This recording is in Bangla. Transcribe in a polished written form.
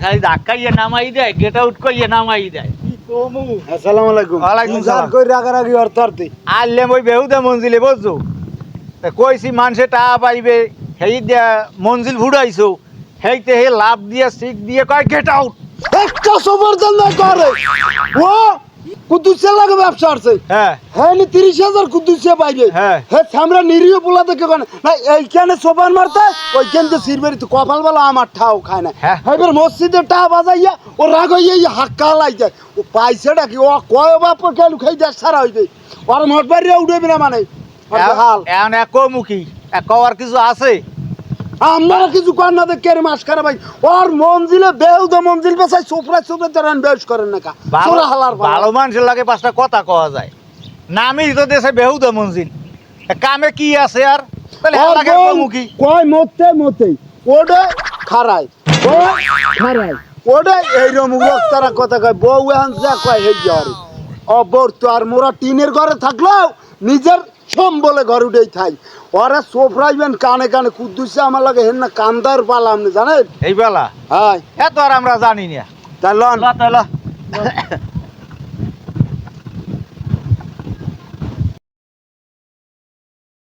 খালি ধাক্কাইয়ে নামাই দেয়, গেট আউট করিয়ে নামাই দেয়। আসসালামু আলাইকুম। ওয়ালাইকুম সালাম। কই রাগারাগি অর্থার্থী আনলাম ওই বেহুদা মঞ্জিলে বুঝছো, তা কইছি মানুষে টাকা পাইবে, সেই দিয়া মঞ্জিল ভুড়াইছো, সেইতে হে লাভ দিয়ে শিখ দিয়ে কয় গেট আউট। একটা সবরদন না করে ও কুদ্দুসে লাগে ব্যবসা আছে। হ্যাঁ হ্যাঁ 30,000 কুদ্দুসে পাইবে। হ্যাঁ। হ্যাঁ আমরা নিরীহ পোলা দেখে কেন না এইখানে সোপান মারতে ওইখান থেকে সিরবেরি তো কপাল বলা আমার ঠাও খায় না। হ্যাঁ। এবার মসজিদে টা বাজাইয়া ও রাগ হইয়া হাক্কা লাই যায় ও পাইছেটা কি ও কয় বাপ কেন খাই দেশ সারা হইবে ওর মঠ বাড়িয়া উঠবে না মানে হাল এখন এক মুখী এক আর কিছু আছে। আমরা কিছু কর না দেখে মাস খারাপ ভাই ওর মঞ্জিলে বেউদা মঞ্জিল বেসাই সোফরা সোফরা তারান বেশ করেন না কা সোলা হালার ভালো মানুষের লাগে পাঁচটা কথা কওয়া যায়, নামই তো দেশে বেহুদা মঞ্জিল, কামে কি আছে আর তাহলে এলাকে মুখী কয় মতে মতে ওডে খারাই ও খারাই ওডে এইরকম লোকতারা কথা কয় বউ এখন যা কয় হেই যারে অবর তো আর মোরা টিনের ঘরে থাকলেও নিজের সম্বলে ঘর উঠেই থাই ওরা সোফরাইবেন কানে কানে কুদ্দুসে আমার লাগে হেন না কান্দার পালাম না জানেন এই বেলা হ্যাঁ এত আর আমরা জানি না। তাই লন তাহলে